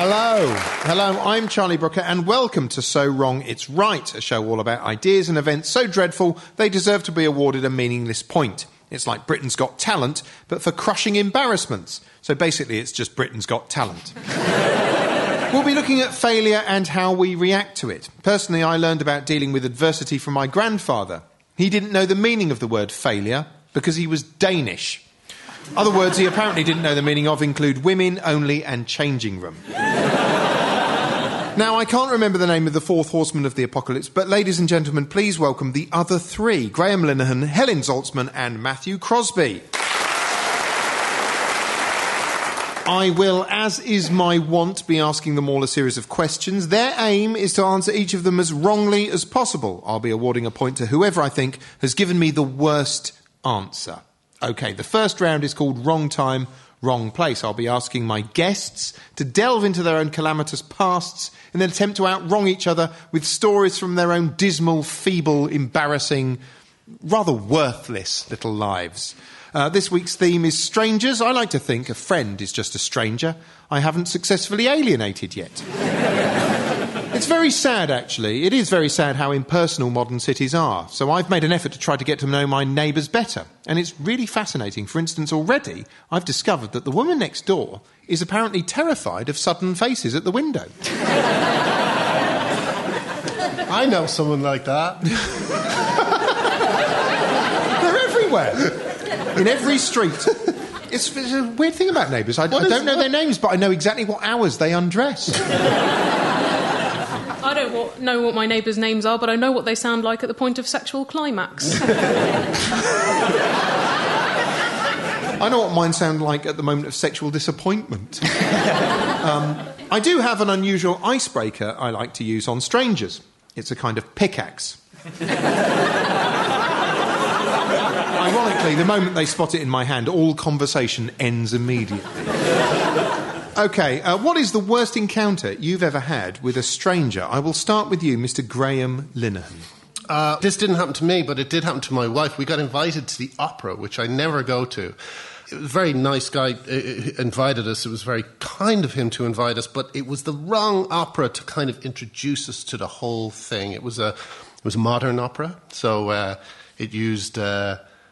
Hello, I'm Charlie Brooker, and welcome to So Wrong It's Right, a show all about ideas and events so dreadful they deserve to be awarded a meaningless point. It's like Britain's Got Talent, but for crushing embarrassments. So basically, it's just Britain's Got Talent. We'll be looking at failure and how we react to it. Personally, I learned about dealing with adversity from my grandfather. He didn't know the meaning of the word failure because he was Danish. Other words he apparently didn't know the meaning of include women only and changing room. Now, I can't remember the name of the fourth horseman of the apocalypse, but ladies and gentlemen, please welcome the other three: Graham Linehan, Helen Zaltzman and Matthew Crosby. I will, as is my wont, be asking them all a series of questions. Their aim is to answer each of them as wrongly as possible. I'll be awarding a point to whoever I think has given me the worst answer. OK, the first round is called Wrong Time, Wrong Place. I'll be asking my guests to delve into their own calamitous pasts in an attempt to out-wrong each other with stories from their own dismal, feeble, embarrassing, rather worthless little lives. This week's theme is strangers. I like to think a friend is just a stranger I haven't successfully alienated yet. It's very sad, actually. It is very sad how impersonal modern cities are. So I've made an effort to try to get to know my neighbours better. And it's really fascinating. For instance, already I've discovered that the woman next door is apparently terrified of sudden faces at the window. I know someone like that. They're everywhere. In every street. It's a weird thing about neighbours. I don't know their names, but I know exactly what hours they undress. I don't know what my neighbours' names are, but I know what they sound like at the point of sexual climax. I know what mine sound like at the moment of sexual disappointment. I do have an unusual icebreaker I like to use on strangers. It's a kind of pickaxe. Ironically, the moment they spot it in my hand, all conversation ends immediately. OK, what is the worst encounter you've ever had with a stranger? I will start with you, Mr. Graham Linehan. This didn't happen to me, but it did happen to my wife. We got invited to the opera, which I never go to. It was a very nice guy invited us. It was very kind of him to invite us, but it was the wrong opera to kind of introduce us to the whole thing. It was a modern opera, so it used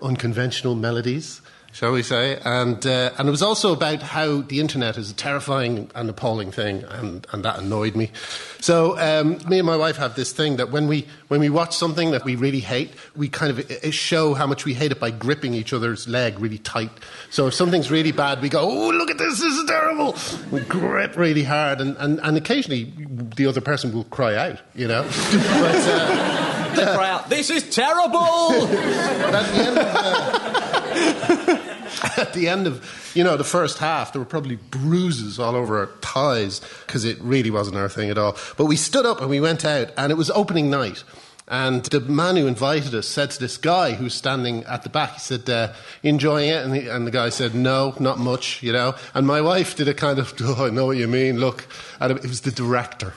unconventional melodies, shall we say, and it was also about how the internet is a terrifying and appalling thing, and that annoyed me. So me and my wife have this thing that when we watch something that we really hate, we kind of show how much we hate it by gripping each other's leg really tight. So if something's really bad, we go, "Oh, look at this is terrible." We grip really hard, and occasionally the other person will cry out, you know. But they cry out, "This is terrible!" At the end of, you know, the first half, there were probably bruises all over our thighs because it really wasn't our thing at all. But we stood up and we went out, and it was opening night. And the man who invited us said to this guy who's standing at the back, he said, "Enjoying it?" And the guy said, "No, not much, you know." And my wife did a kind of, "Oh, I know what you mean, look." And it was the director.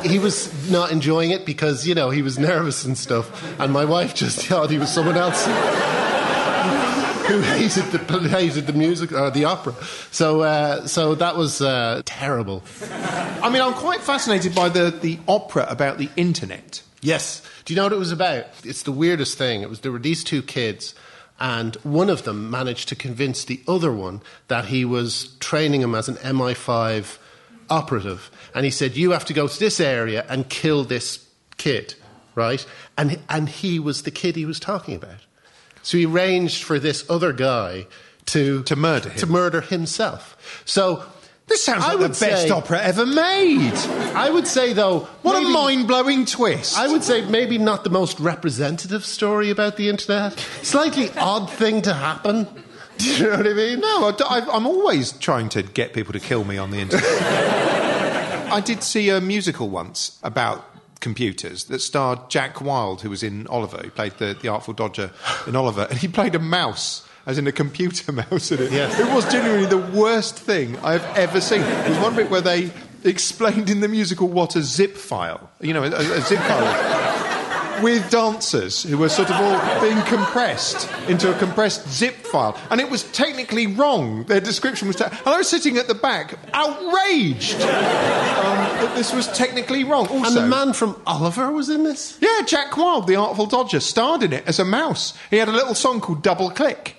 He was not enjoying it because, you know, he was nervous and stuff. And my wife just thought he was someone else who hated the music or the opera. So that was terrible. I mean, I'm quite fascinated by the opera about the internet. Yes. Do you know what it was about? It's the weirdest thing. There were these two kids, and one of them managed to convince the other one that he was training him as an MI5 operative. And he said, "You have to go to this area and kill this kid," right? And he was the kid he was talking about. So he arranged for this other guy to murder him. To murder himself. So this sounds like the best opera ever made. I would say, though, what a mind-blowing twist. I would say maybe not the most representative story about the internet. Slightly odd thing to happen. Do you know what I mean? No, I'm always trying to get people to kill me on the internet. I did see a musical once about computers that starred Jack Wilde, who was in Oliver. He played the Artful Dodger in Oliver, and he played a mouse, as in a computer mouse in it. Yes. It was genuinely the worst thing I've ever seen. There was one bit where they explained in the musical what a zip file, you know, a zip file is. with dancers who were sort of all being compressed into a compressed zip file. And it was technically wrong. Their description was... and I was sitting at the back, outraged that this was technically wrong. Also, And the man from Oliver was in this? yeah, Jack Wilde, the Artful Dodger, starred in it as a mouse. He had a little song called Double Click.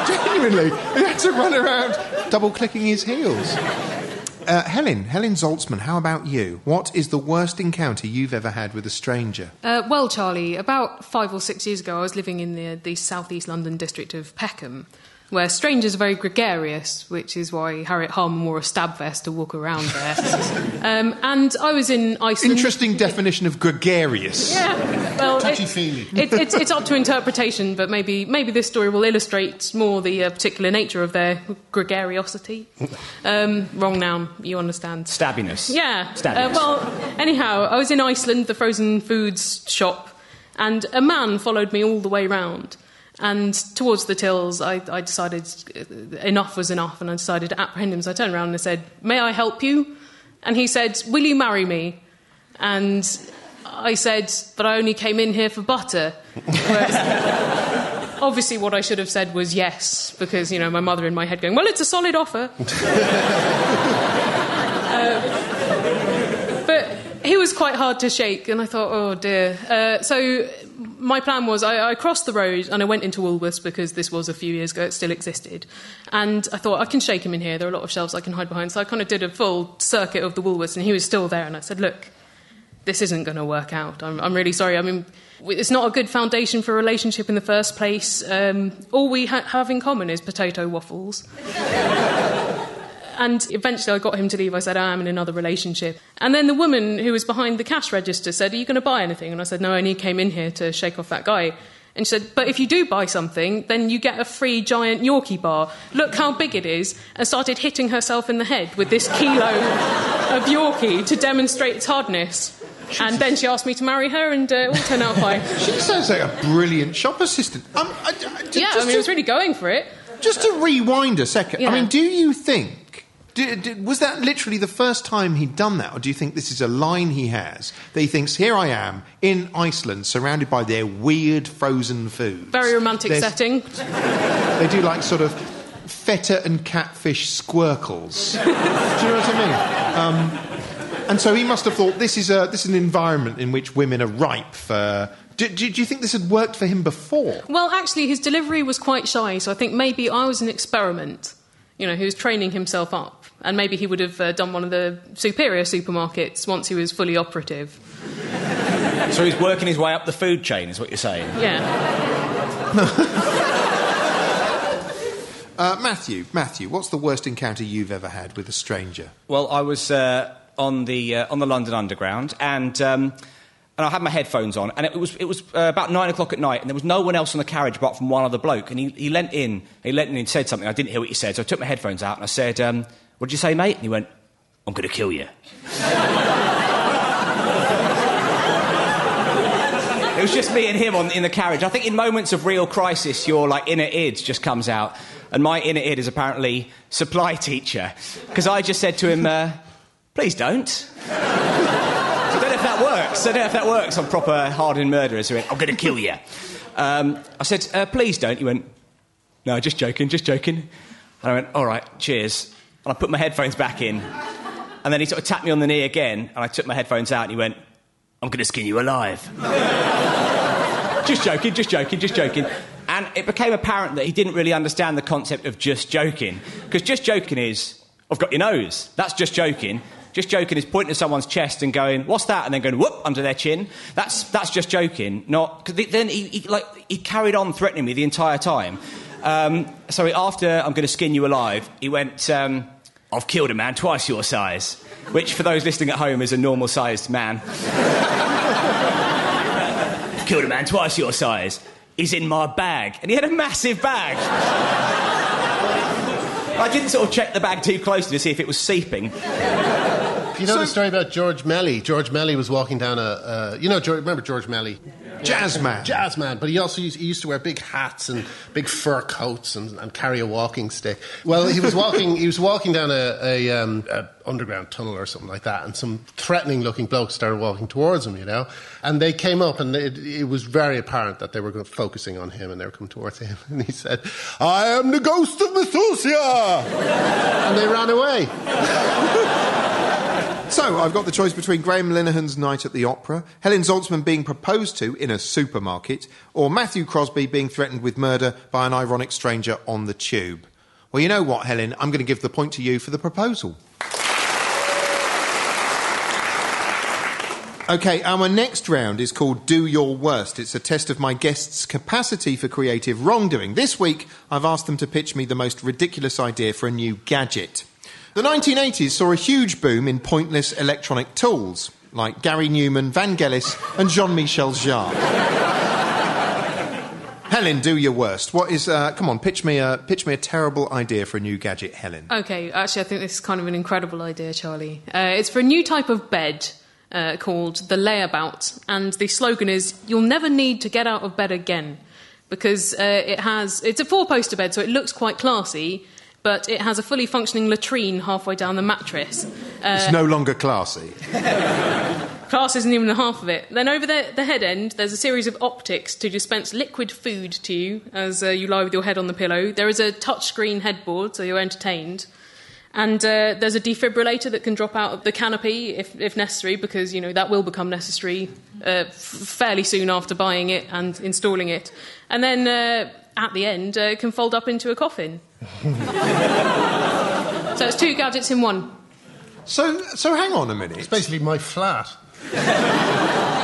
Genuinely, he had to run around double-clicking his heels. Helen Zaltzman, how about you? What is the worst encounter you've ever had with a stranger? Well, Charlie, about 5 or 6 years ago, I was living in the southeast London district of Peckham, where strangers are very gregarious, which is why Harriet Harman wore a stab vest to walk around there. And I was in Iceland. Interesting definition of gregarious. Yeah, well, Touchy-feely. it's up to interpretation, but maybe this story will illustrate more the particular nature of their gregariosity. Wrong noun, you understand. Stabbiness. Yeah. Stabbiness. Well, anyhow, I was in Iceland, the frozen foods shop, and a man followed me all the way round. And towards the tills, I decided enough was enough, and I decided to apprehend him. So I turned around and I said, "May I help you?" And he said, "Will you marry me?" And I said, "But I only came in here for butter." Whereas, obviously, what I should have said was yes, because, my mother in my head going, "Well, it's a solid offer." But he was quite hard to shake, and I thought, oh dear. So my plan was I crossed the road and I went into Woolworths, because this was a few years ago, it still existed. And I thought, I can shake him in here, there are a lot of shelves I can hide behind. So I kind of did a full circuit of the Woolworths, and he was still there. And I said, "Look, this isn't going to work out. I'm really sorry. I mean, it's not a good foundation for a relationship in the first place. All we have in common is potato waffles." And eventually I got him to leave. I said, "I am in another relationship." And then the woman who was behind the cash register said, "Are you going to buy anything?" And I said, "No, I only came in here to shake off that guy." And she said, "But if you do buy something, then you get a free giant Yorkie bar. Look how big it is." And started hitting herself in the head with this kilo of Yorkie to demonstrate its hardness. And then she asked me to marry her, and it all turned out fine. She sounds like a brilliant shop assistant. I was really going for it. Just to rewind a second, Yeah. I mean, do you think... was that literally the first time he'd done that? Or do you think this is a line he has that he thinks, here I am, in Iceland, surrounded by their weird frozen foods? Very romantic setting. They do, like, sort of feta and catfish squircles. Do you know what I mean? And so he must have thought, this is an environment in which women are ripe for... Do you think this had worked for him before? Well, actually, his delivery was quite shy, so I think maybe I was an experiment. He was training himself up, and maybe he would have done one of the superior supermarkets once he was fully operative. So he's working his way up the food chain, is what you're saying? Yeah. Matthew, what's the worst encounter you've ever had with a stranger? Well, I was on the London Underground, and I had my headphones on, and it was about 9 o'clock at night, and there was no one else on the carriage apart from one other bloke, and he leant in and said something. I didn't hear what he said, so I took my headphones out and I said, "What did you say, mate?" And he went, "I'm going to kill you." It was just me and him in the carriage. I think in moments of real crisis, your inner id just comes out, and my inner id is apparently supply teacher, because I just said to him, "Please don't." I don't know if that works on proper hardened murderers who went, "I'm going to kill you." I said, "Please don't." He went, "No, just joking. And I went, "All right, cheers." And I put my headphones back in. And then he sort of tapped me on the knee again, and I took my headphones out, and he went, "I'm going to skin you alive." Just joking. And it became apparent that he didn't really understand the concept of just joking. Because just joking is, "I've got your nose." That's just joking. Just joking is pointing at someone's chest and going, "What's that?" and then going, "Whoop," under their chin. That's just joking. Not... Cause then he carried on threatening me the entire time. So after "I'm going to skin you alive," he went, "I've killed a man twice your size," which, for those listening at home, is a normal-sized man. "Killed a man twice your size. He's in my bag." And he had a massive bag. I didn't sort of check the bag too closely to see if it was seeping. You know the story about George Melly? George Melly was walking down remember George Melly? Jazzman. Jazzman, but he also used to wear big hats and big fur coats and carry a walking stick. Well, he was walking down a underground tunnel or something like that, and some threatening-looking blokes started walking towards him, and they came up, and it was very apparent that they were focusing on him, and they were coming towards him, and he said, "I am the ghost of Methuselah!" And they ran away. So, I've got the choice between Graham Linehan's Night at the Opera, Helen Zaltzman being proposed to in a supermarket, or Matthew Crosby being threatened with murder by an ironic stranger on the tube. Well, you know what, Helen? I'm going to give the point to you for the proposal. OK, our next round is called Do Your Worst. It's a test of my guests' capacity for creative wrongdoing. This week, I've asked them to pitch me the most ridiculous idea for a new gadget. The 1980s saw a huge boom in pointless electronic tools, like Gary Newman, Vangelis and Jean-Michel Jarre. Helen, do your worst. What is... come on, pitch me a terrible idea for a new gadget, Helen. OK, actually, I think this is kind of an incredible idea, Charlie. It's for a new type of bed called the Layabout, and the slogan is, "You'll never need to get out of bed again," because it's a four-poster bed, so it looks quite classy, but it has a fully functioning latrine halfway down the mattress. It's no longer classy. Class isn't even half of it. Then over the head end, there's a series of optics to dispense liquid food to you as you lie with your head on the pillow. There is a touchscreen headboard, so you're entertained. And there's a defibrillator that can drop out of the canopy if necessary, because, that will become necessary fairly soon after buying it and installing it. And then at the end, it can fold up into a coffin. So it's two gadgets in one. So hang on a minute. It's basically my flat.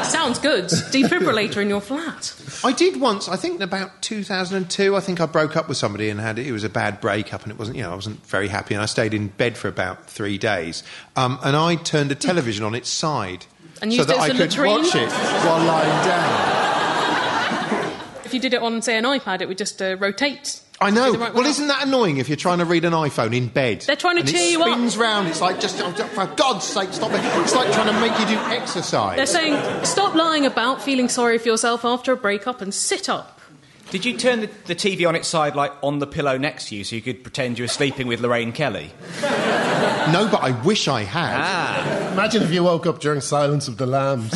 Sounds good. Defibrillator in your flat. I did once, I think about 2002, I think I broke up with somebody and it was a bad breakup, and it wasn't, I wasn't very happy, and I stayed in bed for about 3 days. And I turned a television on its side and so that I could latrine? watch it while lying down. If you did it on, say, an iPad, it would just rotate. I know. Right, well, isn't that annoying if you're trying to read an iPhone in bed? They're trying to cheer you up. It spins round. It's like, just for God's sake, stop it. It's like trying to make you do exercise. They're saying, stop lying about, feeling sorry for yourself after a breakup, and sit up. Did you turn the TV on its side, like, on the pillow next to you, so you could pretend you were sleeping with Lorraine Kelly? No, but I wish I had. Imagine if you woke up during Silence of the Lambs.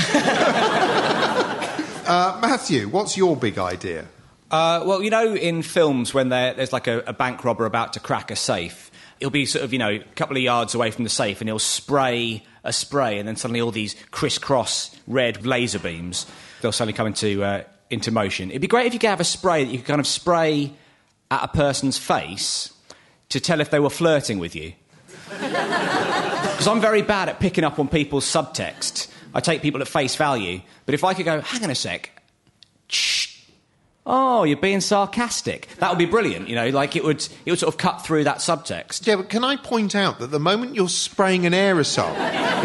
Matthew, what's your big idea? Well, in films when there's like a bank robber about to crack a safe, he'll be sort of, a couple of yards away from the safe, and he'll spray a spray, and then suddenly all these crisscross red laser beams, they'll suddenly come into motion. It'd be great if you could have a spray that you could kind of spray at a person's face to tell if they were flirting with you. Because I'm very bad at picking up on people's subtext. I take people at face value. But if I could go, hang on a sec, shh, oh, you're being sarcastic. That would be brilliant, like it would sort of cut through that subtext. Yeah, but can I point out that the moment you're spraying an aerosol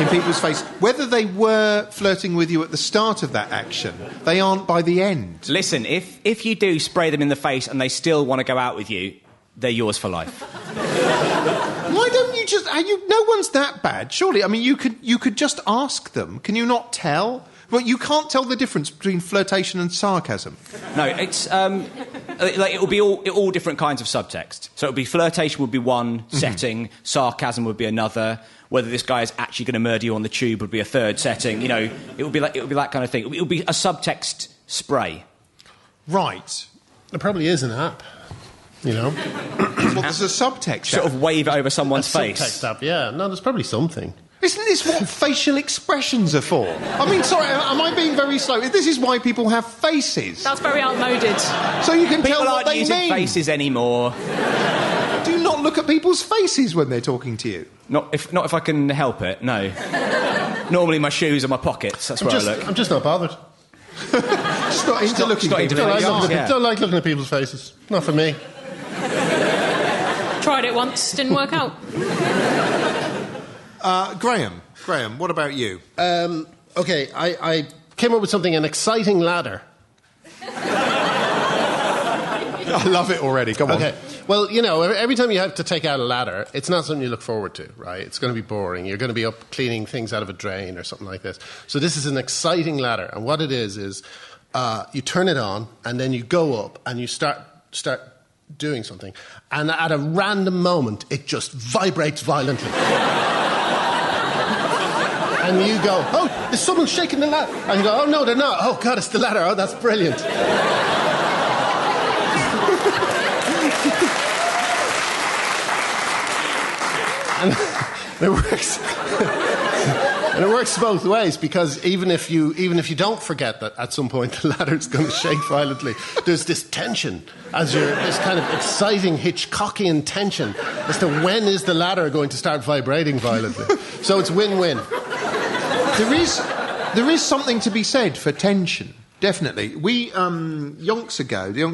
in people's face, whether they were flirting with you at the start of that action, they aren't by the end. Listen, if you do spray them in the face and they still want to go out with you, they're yours for life. Why don't you just... no one's that bad, surely. I mean, you could just ask them. Can you not tell? Well, you can't tell the difference between flirtation and sarcasm. No, it's... it will be all different kinds of subtext. So it would be flirtation would be one setting, sarcasm would be another, whether this guy is actually going to murder you on the tube would be a third setting. It would be that kind of thing. It would be a subtext spray. Right. There probably is an app. Well, there's a subtext. Sort of wave it over someone's face. Subtext app, yeah. No, there's probably something. Isn't this what facial expressions are for? I mean, sorry, am I being very slow? This is why people have faces. That's very outmoded. So you can people tell what they mean. People aren't using faces anymore. Do you not look at people's faces when they're talking to you? Not if I can help it, no. Normally my shoes are my pockets, that's where I look. I'm just not bothered. Just not into looking at people. Don't like looking at people's faces. Not for me. Tried it once, didn't work out. Graham, what about you? OK, I came up with something, an exciting ladder. I love it already, come on. OK, well, every time you have to take out a ladder, it's not something you look forward to, right? It's going to be boring. You're going to be up cleaning things out of a drain or something like this. So this is an exciting ladder, and what it is you turn it on, and then you go up and you start doing something, and at a random moment it just vibrates violently. And you go, oh, is someone shaking the ladder? And you go, oh no, they're not. Oh God, it's the ladder. Oh, that's brilliant. And it works. And it works both ways, because even if you don't forget that at some point the ladder's going to shake violently, there's this tension this kind of exciting Hitchcockian tension as to when is the ladder going to start vibrating violently. So it's win-win. There is something to be said for tension. Definitely. We, yonks ago, there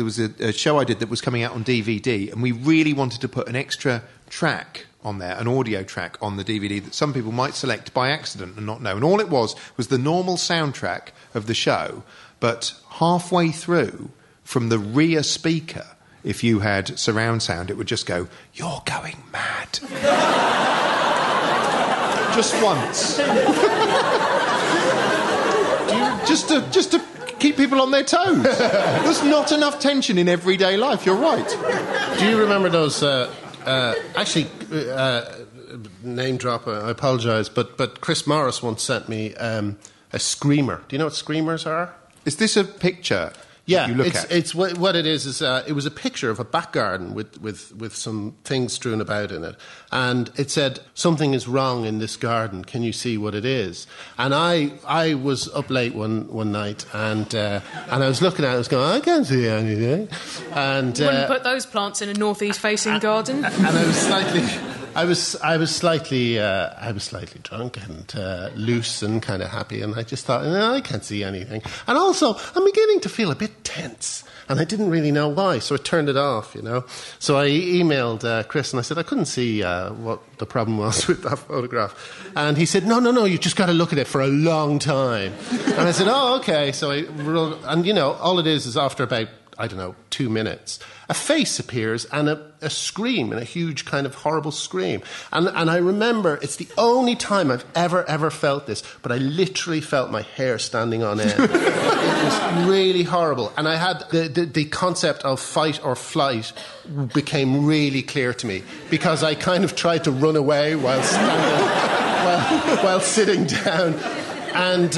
was a show I did that was coming out on DVD, and we really wanted to put an extra track on there, an audio track on the DVD that some people might select by accident and not know. And all it was the normal soundtrack of the show, but halfway through, from the rear speaker, if you had surround sound, it would just go, "You're going mad." Just once. Just to keep people on their toes. There's not enough tension in everyday life, you're right. Do you remember those... name drop, I apologise, but Chris Morris once sent me a screamer. Do you know what screamers are? Is this a picture? Yeah, you look at? It's what it is it was a picture of a back garden with some things strewn about in it, and it said, "Something is wrong in this garden. Can you see what it is?" And I was up late one night, and I was looking at it, I was going, "I can't see anything." And you wouldn't put those plants in a northeast facing garden. And I was slightly drunk and loose and kind of happy, and I just thought, no, I can't see anything. And also, I'm beginning to feel a bit tense, and I didn't really know why, so I turned it off, So I emailed Chris, and I said I couldn't see what the problem was with that photograph. And he said, no, you just got to look at it for a long time. And I said, oh, okay. So I wrote, and all it is after about, 2 minutes, a face appears and a scream, and a huge kind of horrible scream. And I remember, it's the only time I've ever felt this, but I literally felt my hair standing on end. It was really horrible. And I had the concept of fight or flight became really clear to me, because I kind of tried to run away while standing, while sitting down. And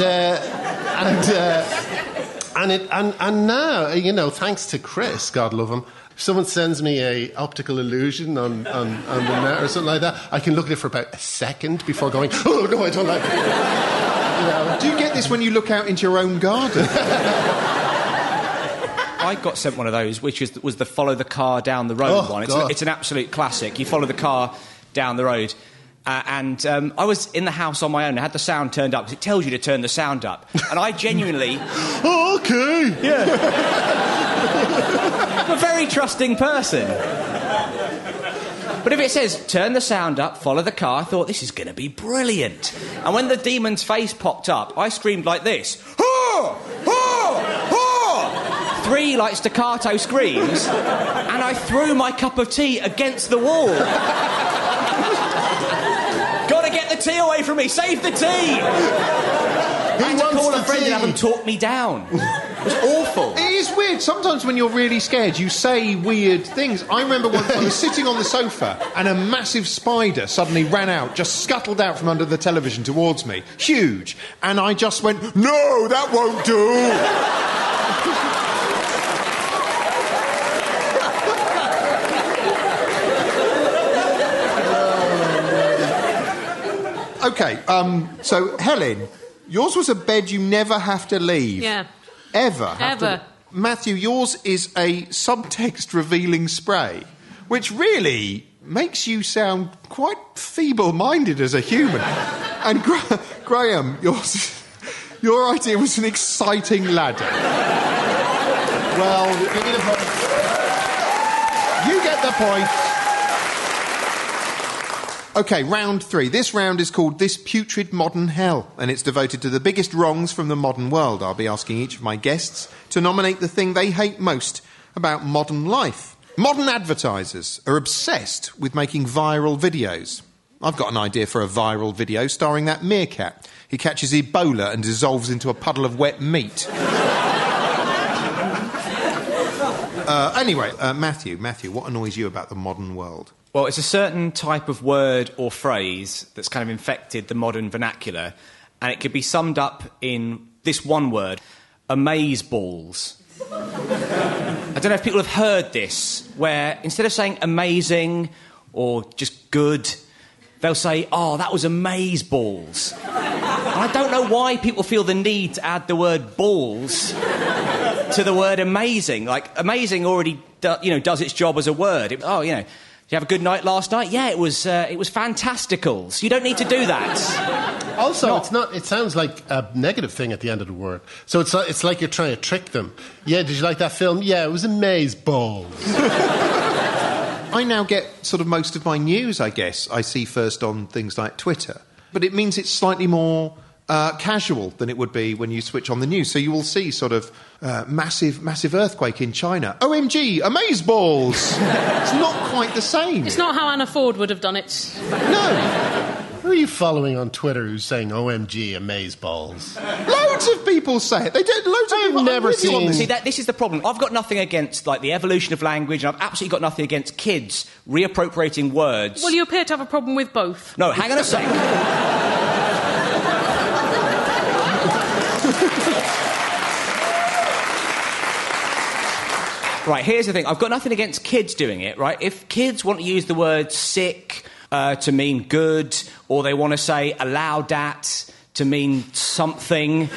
now, thanks to Chris, God love him, if someone sends me a optical illusion on the net or something like that, I can look at it for about a second before going, oh, no, I don't like it. Do you get this when you look out into your own garden? I got sent one of those, which was the follow the car down the road one. It's an absolute classic. You follow the car down the road. And I was in the house on my own. I had the sound turned up, because it tells you to turn the sound up. And I genuinely... Oh, okay. Yeah. I'm a very trusting person. But if it says, turn the sound up, follow the car, I thought, this is going to be brilliant. And when the demon's face popped up, I screamed like this. Oh! Oh! Oh! 3 like staccato screams, and I threw my cup of tea against the wall. Gotta get the tea away from me! Save the tea! I had to call a friend and have them talk me down. It was awful. It is weird. Sometimes when you're really scared, you say weird things. I remember once I was sitting on the sofa and a massive spider suddenly ran out, just scuttled out from under the television towards me. Huge. And I just went, no, that won't do! Okay, so Helen, yours was a bed you never have to leave. Yeah. Ever. Matthew, yours is a subtext revealing spray, which really makes you sound quite feeble-minded as a human. And Graham, your idea was an exciting ladder. Well, you get the point. OK, round 3. This round is called This Putrid Modern Hell, and it's devoted to the biggest wrongs from the modern world. I'll be asking each of my guests to nominate the thing they hate most about modern life. Modern advertisers are obsessed with making viral videos. I've got an idea for a viral video starring that meerkat. He catches Ebola and dissolves into a puddle of wet meat. Anyway, Matthew, what annoys you about the modern world? Well, it's a certain type of word or phrase that's kind of infected the modern vernacular, and it could be summed up in this one word: amazeballs. I don't know if people have heard this, where instead of saying amazing or just good, they'll say, oh, that was amazeballs. And I don't know why people feel the need to add the word balls to the word amazing. Like, amazing already does its job as a word. Did you have a good night last night? Yeah, it was fantasticals. You don't need to do that. Also, it sounds like a negative thing at the end of the word. So it's like you're trying to trick them. Yeah, did you like that film? Yeah, it was amazeballs. I now get sort of most of my news, I guess, I see first on things like Twitter. But it means it's slightly more casual than it would be when you switch on the news. So you will see sort of massive earthquake in China. OMG, amazeballs! It's not quite the same. It's not how Anna Ford would have done it. No. Who are you following on Twitter who's saying OMG, amazeballs? Loads of people say it. They did. Loads of people. I've never seen. See, this is the problem. I've got nothing against the evolution of language, and I've absolutely got nothing against kids reappropriating words. Well, you appear to have a problem with both. No, hang on a sec. Right, here's the thing. I've got nothing against kids doing it, right? If kids want to use the word sick to mean good, or they want to say allow dat to mean something, then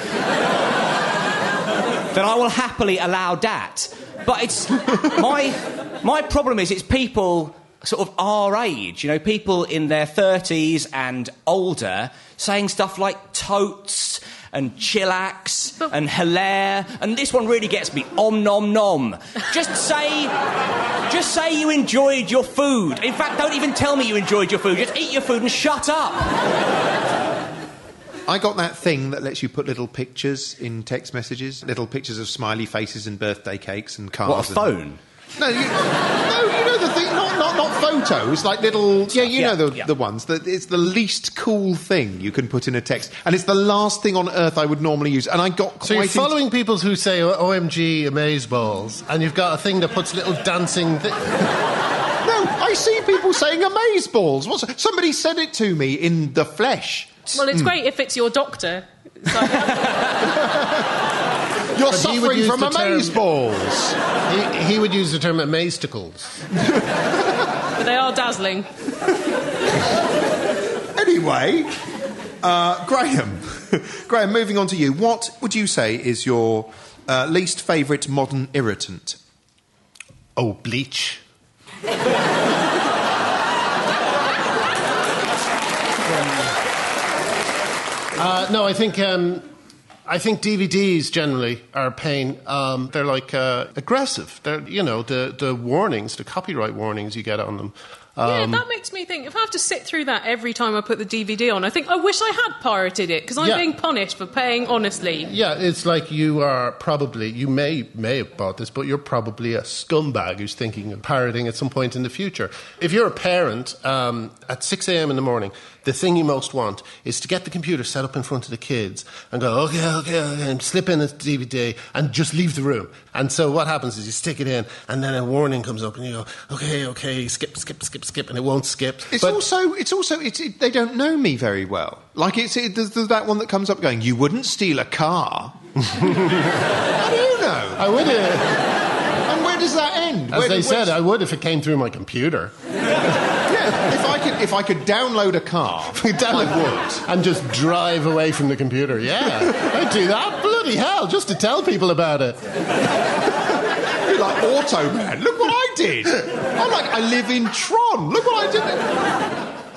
I will happily allow dat. But it's my problem is it's people sort of our age, people in their 30s and older saying stuff like totes and chillax and hilaire, and this one really gets me, om nom nom. Just say you enjoyed your food. In fact, don't even tell me you enjoyed your food. Just eat your food and shut up. I got that thing that lets you put little pictures in text messages, little pictures of smiley faces and birthday cakes and cars. What, a phone? No, you know the thing, not photos, like little, the ones, that it's the least cool thing you can put in a text, and it's the last thing on earth I would normally use, and I got quite... So you're following people who say OMG, amazeballs, and you've got a thing that puts little dancing... No, I see people saying amazeballs. Somebody said it to me in the flesh. Well, it's great if it's your doctor. You're suffering from amazeballs. He would use the term amazesticles. But they are dazzling. Anyway, Graham, moving on to you. What would you say is your least favourite modern irritant? Oh, bleach. No, I think DVDs generally are a pain. They're like aggressive. They're, the warnings, the copyright warnings you get on them. Yeah, that makes me think, if I have to sit through that every time I put the DVD on, I think, I wish I had pirated it, because I'm being punished for paying honestly. Yeah, it's like you may have bought this, but you're probably a scumbag who's thinking of pirating at some point in the future. If you're a parent, at 6 a.m. in the morning, the thing you most want is to get the computer set up in front of the kids and go, okay, and slip in a DVD and just leave the room. And so what happens is you stick it in, and then a warning comes up, and you go, okay, skip, and it won't skip. It's also they don't know me very well. Like there's that one that comes up going, you wouldn't steal a car. How do you know? I would. And where does that end? As they said, I would if it came through my computer. Yeah, if I could download a car, I would. And just drive away from the computer. Yeah, I'd do that. Bloody hell, just to tell people about it. You're like Automan. Look what I did. I live in Tron. Look what I did.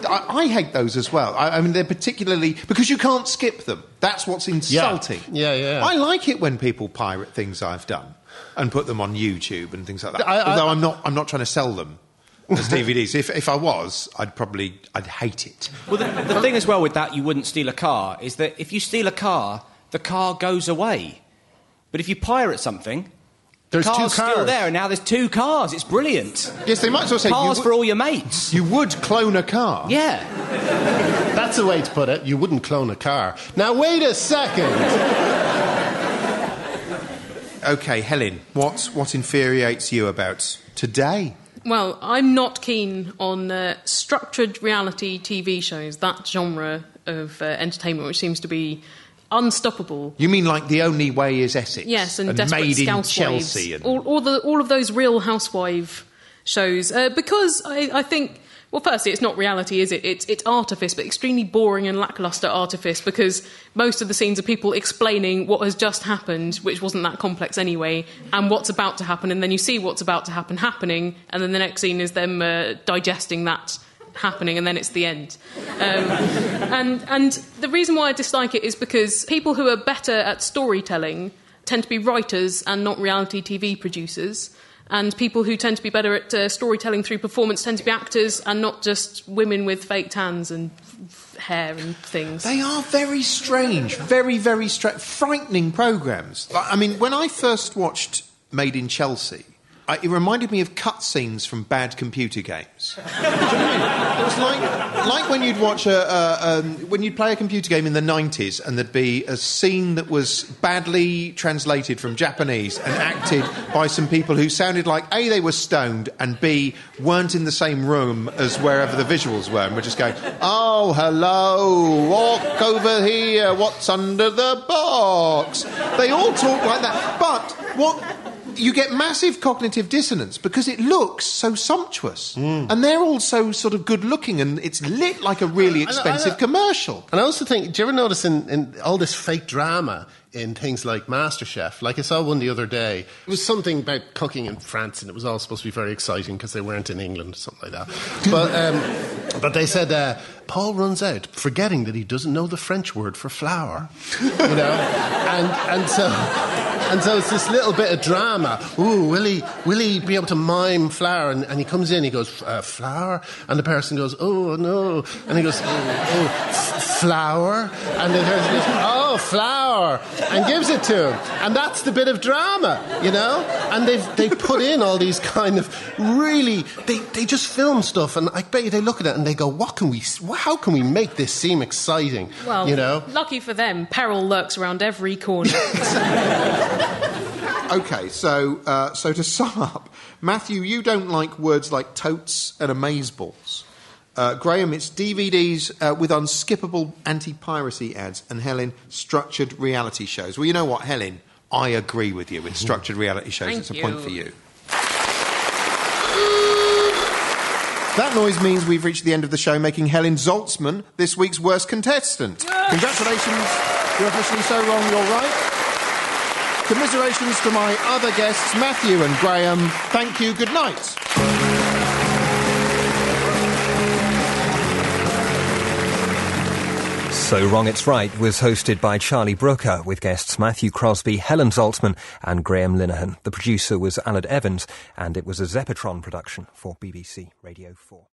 I hate those as well. I mean, they're particularly... because you can't skip them. That's what's insulting. Yeah. I like it when people pirate things I've done and put them on YouTube and things like that. Although I'm not trying to sell them as DVDs. If I was, I'd hate it. Well, the thing as well with that, you wouldn't steal a car, is that if you steal a car, the car goes away. But if you pirate something, There's Car's 2 cars. still there, and now there's 2 cars. It's brilliant. Yes, they might as well say Cars for all your mates. you would clone a car. Yeah. That's the way to put it. You wouldn't clone a car. Now, wait a second. OK, Helen, what infuriates you about today? Well, I'm not keen on structured reality TV shows, that genre of entertainment, which seems to be unstoppable. You mean like The Only Way is Essex? Yes, and Desperate Made in Housewives. Chelsea. And... all of those Real Housewife shows. Because I think... Well, firstly, it's not reality, is it? It's artifice, but extremely boring and lacklustre artifice, because most of the scenes are people explaining what has just happened, which wasn't that complex anyway, and what's about to happen, and then you see what's about to happen happening, and then the next scene is them digesting that happening, and then it's the end. And the reason why I dislike it is because people who are better at storytelling tend to be writers and not reality TV producers. And people who tend to be better at storytelling through performance tend to be actors and not just women with fake tans and hair and things. They are very strange, very, very frightening programmes. I mean, when I first watched Made in Chelsea, it reminded me of cutscenes from bad computer games. Do you know what I mean? It was like when you'd watch when you'd play a computer game in the 90s and there'd be a scene that was badly translated from Japanese and acted by some people who sounded like A, they were stoned, and B, weren't in the same room as wherever the visuals were, and were just going, oh, hello, walk over here, what's under the box? They all talk like that. But what... You get massive cognitive dissonance because it looks so sumptuous. And they're all so sort of good-looking, and it's lit like a really expensive commercial. And I also think, do you ever notice in all this fake drama in things like MasterChef? Like I saw one the other day. It was something about cooking in France, and it was all supposed to be very exciting because they weren't in England, something like that. But they said... Paul runs out, forgetting that he doesn't know the French word for flour, you know, and so it's this little bit of drama. Ooh, will he be able to mime flour? And he comes in, he goes, flour, and the person goes, oh no, and he goes, flour, and the person goes, oh, flour, and gives it to him, and that's the bit of drama, you know. And they've put in all these kind of really, they just film stuff, and I bet you they look at it and they go, how can we make this seem exciting? Well, you know? Lucky for them, peril lurks around every corner. OK, so to sum up, Matthew, you don't like words like totes and amazeballs. Graham, it's DVDs with unskippable anti-piracy ads, and Helen, structured reality shows. Well, you know what, Helen? I agree with you. It's structured reality shows. It's a point for you. That noise means we've reached the end of the show, making Helen Zaltzman this week's worst contestant. Congratulations. You're officially so wrong, you're right. Commiserations to my other guests, Matthew and Graham. Thank you. Good night. So Wrong It's Right was hosted by Charlie Brooker with guests Matthew Crosby, Helen Zaltzman and Graham Linehan. The producer was Aled Evans, and it was a Zeppotron production for BBC Radio 4.